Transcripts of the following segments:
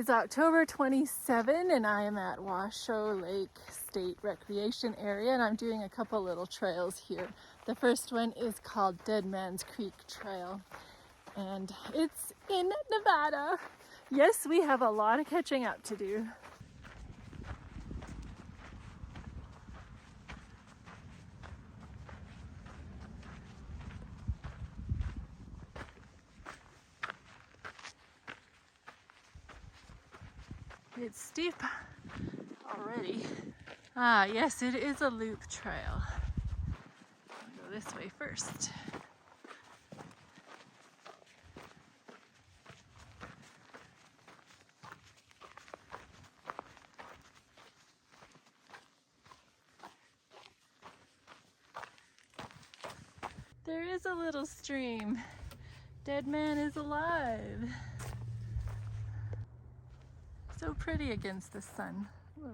is October 27 and I am at Washoe Lake State Recreation Area, and I'm doing a couple little trails here. The first one is called Deadman's Creek Trail, and it's in Nevada. Yes, we have a lot of catching up to do. It's steep already. Ah, yes, it is a loop trail. I'll go this way first. There is a little stream. Deadman is alive. So pretty against the sun. Whoa.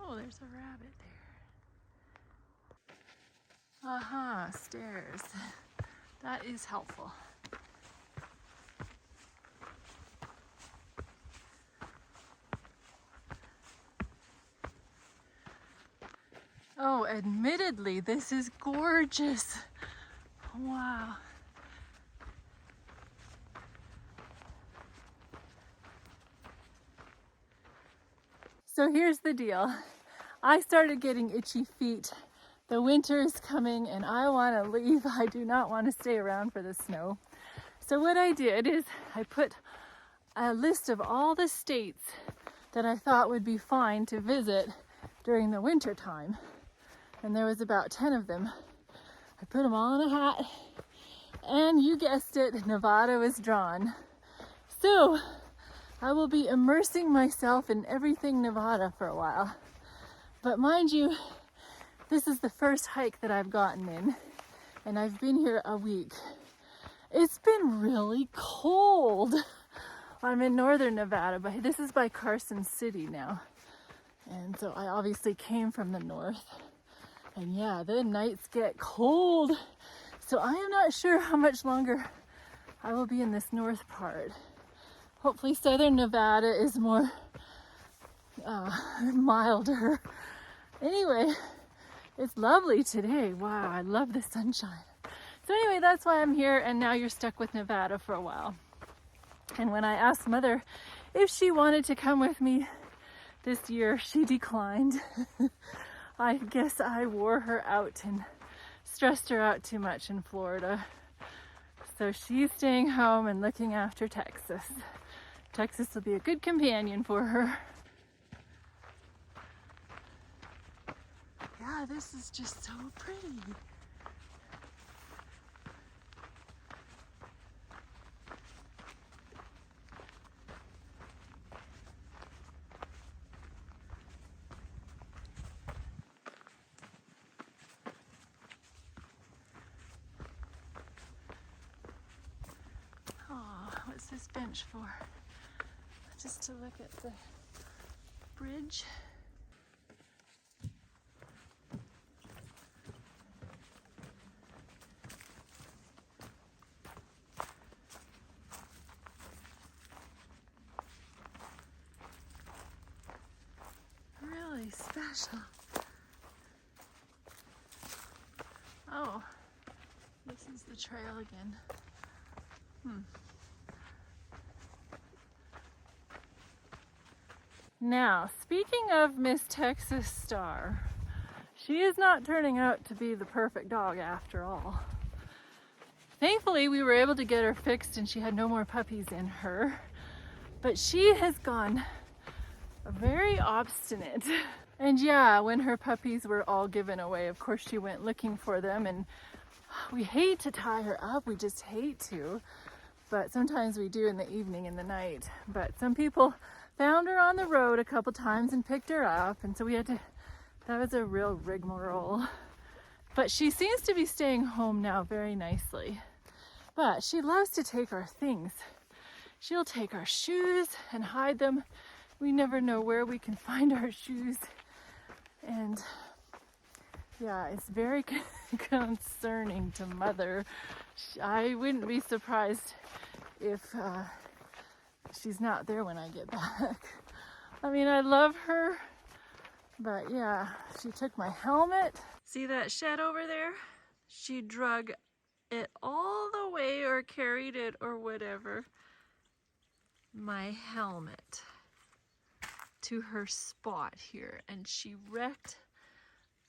Oh, there's a rabbit there. Aha, stairs. That is helpful. Oh, admittedly, this is gorgeous. Wow. So here's the deal. I started getting itchy feet. The winter is coming and I want to leave. I do not want to stay around for the snow. So what I did is I put a list of all the states that I thought would be fine to visit during the winter time. And there was about 10 of them. I put them all in a hat, and you guessed it, Nevada was drawn. So I will be immersing myself in everything Nevada for a while. But mind you, this is the first hike that I've gotten in, and I've been here a week. It's been really cold. I'm in northern Nevada, but this is by Carson City now. And so I obviously came from the north. And yeah, the nights get cold. So I am not sure how much longer I will be in this north part. Hopefully southern Nevada is more milder. Anyway, it's lovely today. Wow, I love the sunshine. So anyway, that's why I'm here, and now you're stuck with Nevada for a while. And when I asked Mother if she wanted to come with me this year, she declined. I guess I wore her out and stressed her out too much in Florida. So she's staying home and looking after Texas. Texas will be a good companion for her. Yeah, this is just so pretty. What's this bench for? Just to look at the bridge. Really special. Oh, this is the trail again. Now, speaking of Miss Texas Star, she is not turning out to be the perfect dog after all. Thankfully, we were able to get her fixed and she had no more puppies in her, but she has gone very obstinate. And yeah, when her puppies were all given away, of course she went looking for them, and we hate to tie her up, we just hate to, but sometimes we do in the evening and the night. But some people found her on the road a couple times and picked her up, and so we had to, that was a real rigmarole. But she seems to be staying home now very nicely. But she loves to take our things. She'll take our shoes and hide them. We never know where we can find our shoes. And yeah, it's very concerning to Mother. I wouldn't be surprised if she's not there when I get back. I mean, I love her, but yeah, she took my helmet. See that shed over there? She drug it all the way, or carried it, or whatever, my helmet to her spot here, and she wrecked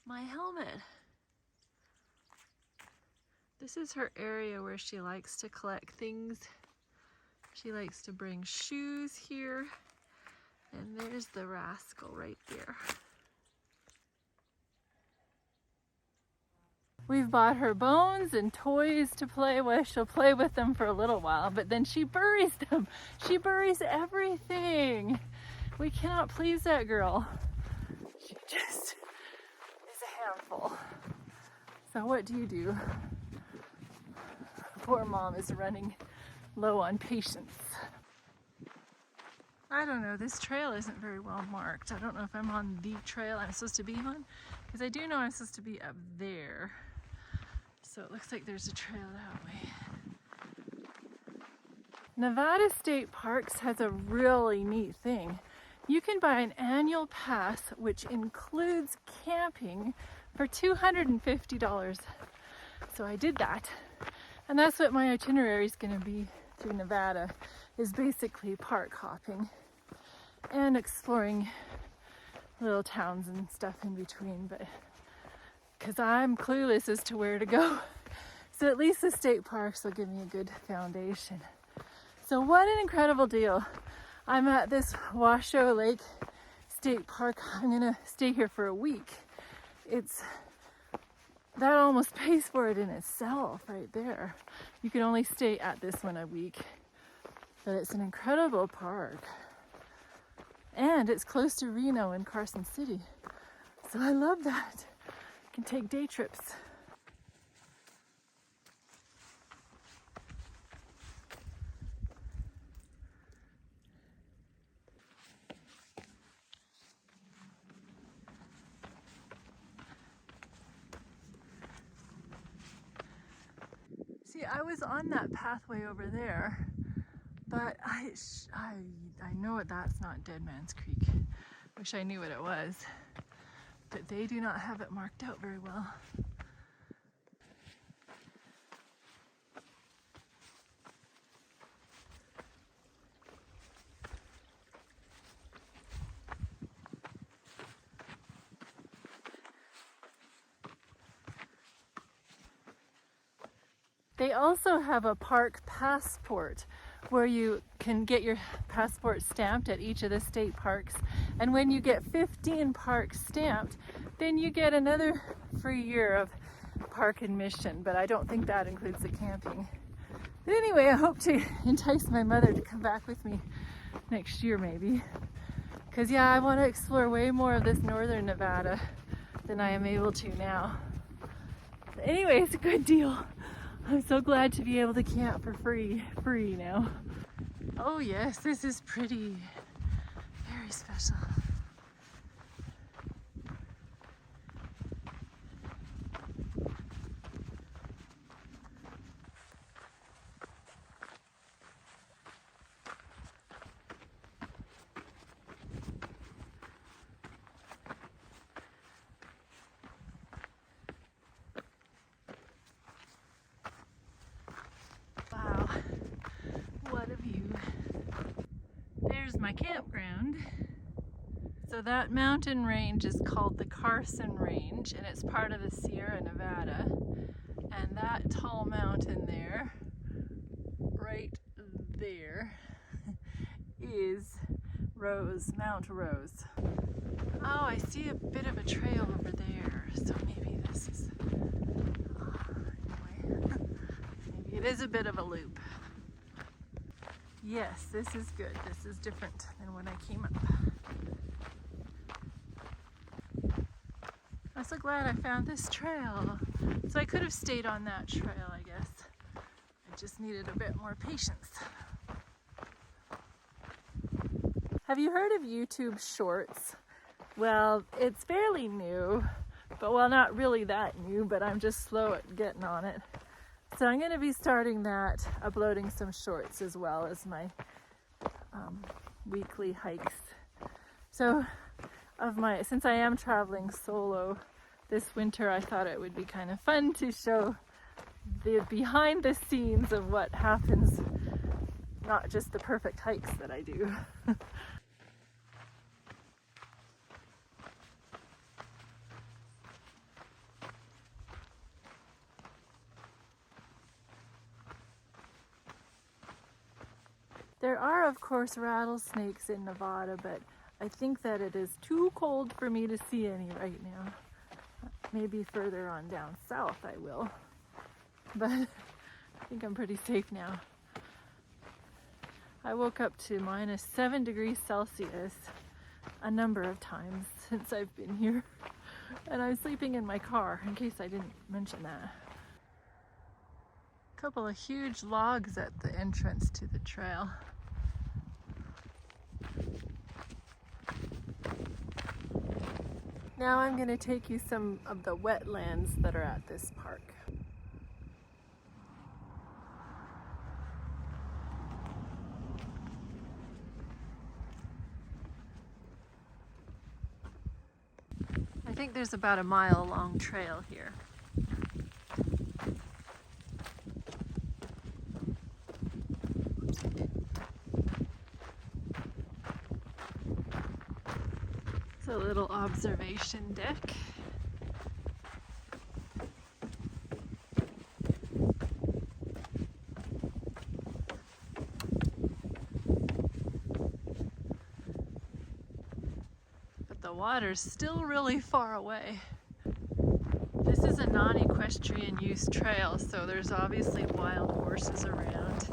my helmet. This is her area where she likes to collect things. She likes to bring shoes here, and there's the rascal right there. We've bought her bones and toys to play with. She'll play with them for a little while, but then she buries them. She buries everything. We cannot please that girl. She just is a handful. So what do? Poor mom is running low on patience. I don't know, this trail isn't very well marked. I don't know if I'm on the trail I'm supposed to be on, because I do know I'm supposed to be up there. So it looks like there's a trail that way. Nevada State Parks has a really neat thing. You can buy an annual pass, which includes camping, for $250. So I did that. And that's what my itinerary is going to be through Nevada, is basically park hopping and exploring little towns and stuff in between, but because I'm clueless as to where to go. So at least the state parks will give me a good foundation. So what an incredible deal. I'm at this Washoe Lake State Park. I'm gonna stay here for a week. That almost pays for it in itself right there. You can only stay at this one a week, but it's an incredible park. And it's close to Reno and Carson City. So I love that. Can take day trips. See, I was on that pathway over there, but I know that's not Deadman's Creek. Wish I knew what it was. But they do not have it marked out very well. They also have a park passport where you can get your passport stamped at each of the state parks. And when you get 15 parks stamped, then you get another free year of park admission, but I don't think that includes the camping. But anyway, I hope to entice my mother to come back with me next year maybe. Because yeah, I want to explore way more of this northern Nevada than I am able to now. But anyway, it's a good deal. I'm so glad to be able to camp for free now. Oh yes, this is pretty, very special. There's my campground. So that mountain range is called the Carson Range, and it's part of the Sierra Nevada. And that tall mountain there, right there, is Mount Rose. Oh, I see a bit of a trail over there, so maybe this is, anyway, maybe it is a bit of a loop. Yes, this is good. This is different than when I came up. I'm so glad I found this trail. So I could have stayed on that trail, I guess. I just needed a bit more patience. Have you heard of YouTube Shorts? Well, it's fairly new, but well, not really that new, but I'm just slow at getting on it. So I'm going to be starting that, uploading some shorts as well as my weekly hikes. So since I am traveling solo this winter, I thought it would be kind of fun to show the behind the scenes of what happens, not just the perfect hikes that I do. There are, of course, rattlesnakes in Nevada, but I think that it is too cold for me to see any right now. Maybe further on down south I will, but I think I'm pretty safe now. I woke up to -7 degrees Celsius a number of times since I've been here, and I'm sleeping in my car in case I didn't mention that. A couple of huge logs at the entrance to the trail. Now I'm going to take you some of the wetlands that are at this park. I think there's about a mile-long trail here. It's a little observation deck. But the water's still really far away. This is a non-equestrian use trail, so there's obviously wild horses around.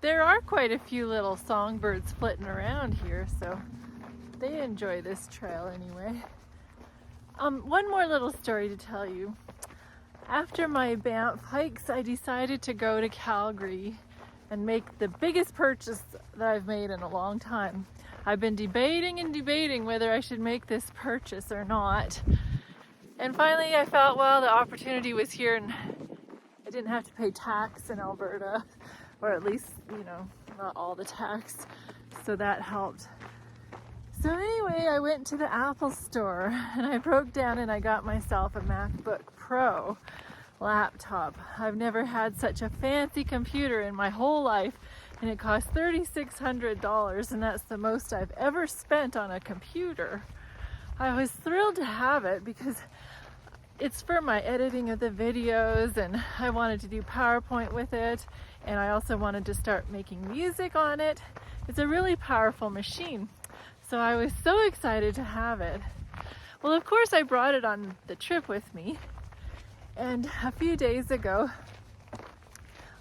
There are quite a few little songbirds flitting around here, so they enjoy this trail anyway. One more little story to tell you. After my Banff hikes, I decided to go to Calgary and make the biggest purchase that I've made in a long time. I've been debating and debating whether I should make this purchase or not. And finally I felt, well, the opportunity was here and I didn't have to pay tax in Alberta, or at least, you know, not all the tax, so that helped. So anyway, I went to the Apple store and I broke down and I got myself a MacBook Pro laptop. I've never had such a fancy computer in my whole life, and it cost $3,600, and that's the most I've ever spent on a computer. I was thrilled to have it because it's for my editing of the videos, and I wanted to do PowerPoint with it, and I also wanted to start making music on it. It's a really powerful machine, so I was so excited to have it. Well, of course I brought it on the trip with me, and a few days ago,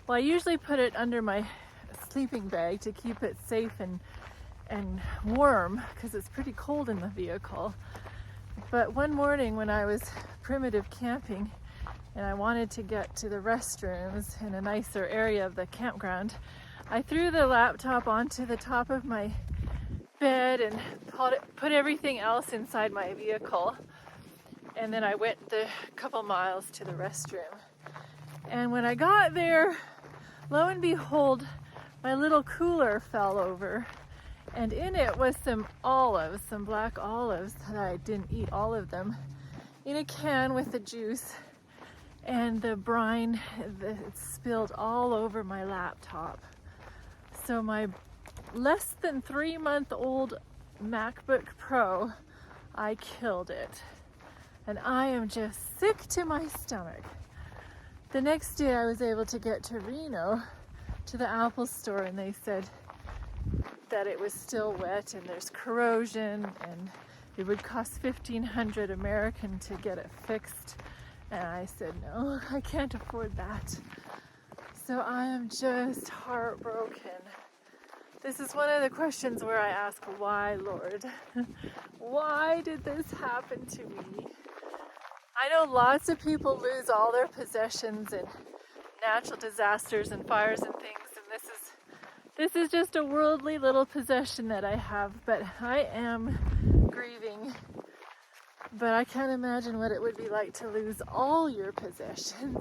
well, I usually put it under my sleeping bag to keep it safe and warm because it's pretty cold in the vehicle. But one morning when I was primitive camping and I wanted to get to the restrooms in a nicer area of the campground, I threw the laptop onto the top of my bed and put everything else inside my vehicle. And then I went the couple miles to the restroom. And when I got there, lo and behold, my little cooler fell over. And in it was some olives, some black olives that I didn't eat all of them, in a can with the juice. And the brine it spilled all over my laptop. So my less than 3-month-old MacBook Pro, I killed it. And I am just sick to my stomach. The next day I was able to get to Reno, to the Apple store, and they said that it was still wet and there's corrosion and it would cost $1,500 American to get it fixed. And I said, no, I can't afford that. So I am just heartbroken. This is one of the questions where I ask, why, Lord? Why did this happen to me? I know lots of people lose all their possessions in natural disasters and fires and things, and this is just a worldly little possession that I have, but I am grieving but I can't imagine what it would be like to lose all your possessions.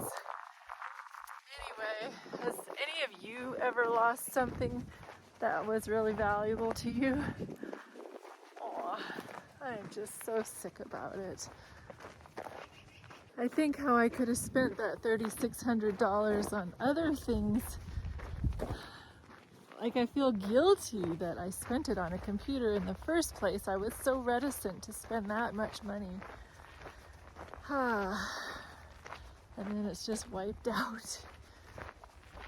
Anyway, has any of you ever lost something that was really valuable to you? Aw, I'm just so sick about it. I think how I could have spent that $3,600 on other things. Like, I feel guilty that I spent it on a computer in the first place. I was so reticent to spend that much money. And then it's just wiped out.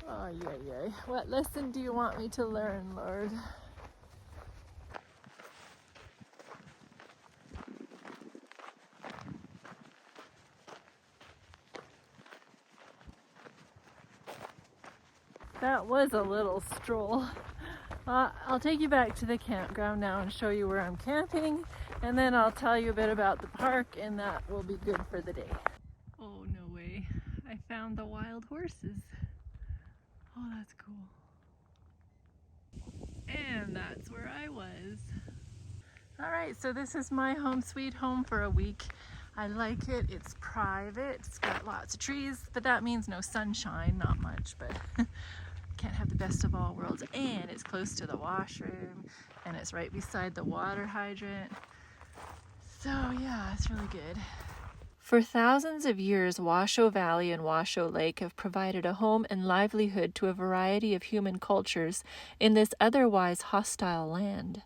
Oh, yeah. What lesson do you want me to learn, Lord? That was a little stroll. I'll take you back to the campground now and show you where I'm camping, and then I'll tell you a bit about the park, and that will be good for the day. Oh, no way. I found the wild horses. Oh, that's cool. And that's where I was. All right, so this is my home sweet home for a week. I like it. It's private. It's got lots of trees, but that means no sunshine, not much, but can't have the best of all worlds. And it's close to the washroom, and it's right beside the water hydrant. So yeah, it's really good. For thousands of years, Washoe Valley and Washoe Lake have provided a home and livelihood to a variety of human cultures in this otherwise hostile land.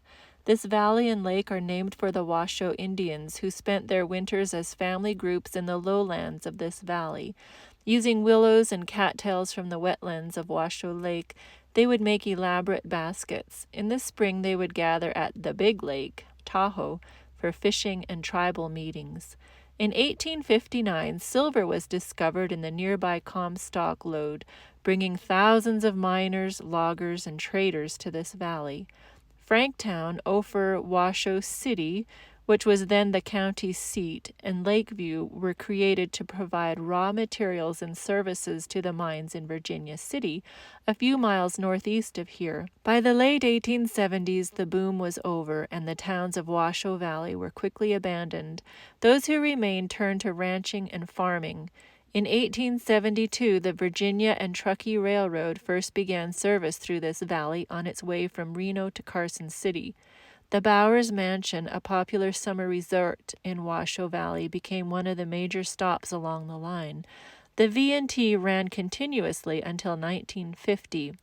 This valley and lake are named for the Washoe Indians, who spent their winters as family groups in the lowlands of this valley. Using willows and cattails from the wetlands of Washoe Lake, they would make elaborate baskets. In the spring, they would gather at the Big Lake, Tahoe, for fishing and tribal meetings. In 1859, silver was discovered in the nearby Comstock lode, bringing thousands of miners, loggers, and traders to this valley. Franktown, Ophir, Washoe City, which was then the county seat, and Lakeview were created to provide raw materials and services to the mines in Virginia City, a few miles northeast of here. By the late 1870s, the boom was over, and the towns of Washoe Valley were quickly abandoned. Those who remained turned to ranching and farming. In 1872, the Virginia and Truckee Railroad first began service through this valley on its way from Reno to Carson City. The Bowers Mansion, a popular summer resort in Washoe Valley, became one of the major stops along the line. The V&T ran continuously until 1950.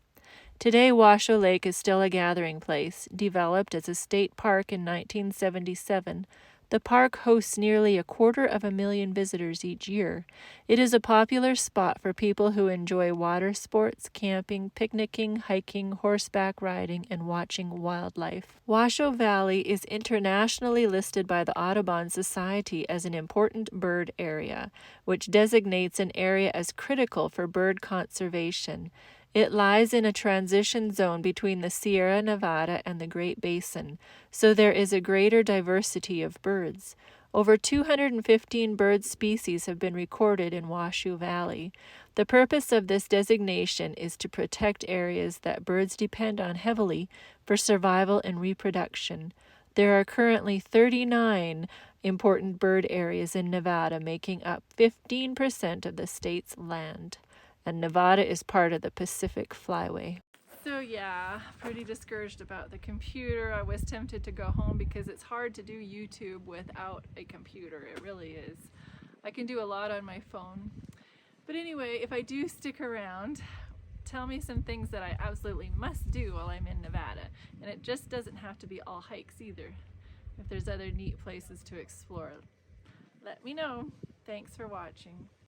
Today, Washoe Lake is still a gathering place. Developed as a state park in 1977, the park hosts nearly 250,000 visitors each year. It is a popular spot for people who enjoy water sports, camping, picnicking, hiking, horseback riding, and watching wildlife. Washoe Valley is internationally listed by the Audubon Society as an important bird area, which designates an area as critical for bird conservation. It lies in a transition zone between the Sierra Nevada and the Great Basin, so there is a greater diversity of birds. Over 215 bird species have been recorded in Washoe Valley. The purpose of this designation is to protect areas that birds depend on heavily for survival and reproduction. There are currently 39 important bird areas in Nevada, making up 15% of the state's land. And Nevada is part of the Pacific Flyway. So yeah, pretty discouraged about the computer. I was tempted to go home because it's hard to do YouTube without a computer. It really is. I can do a lot on my phone. But anyway, if I do stick around, tell me some things that I absolutely must do while I'm in Nevada. And it just doesn't have to be all hikes either. If there's other neat places to explore, let me know. Thanks for watching.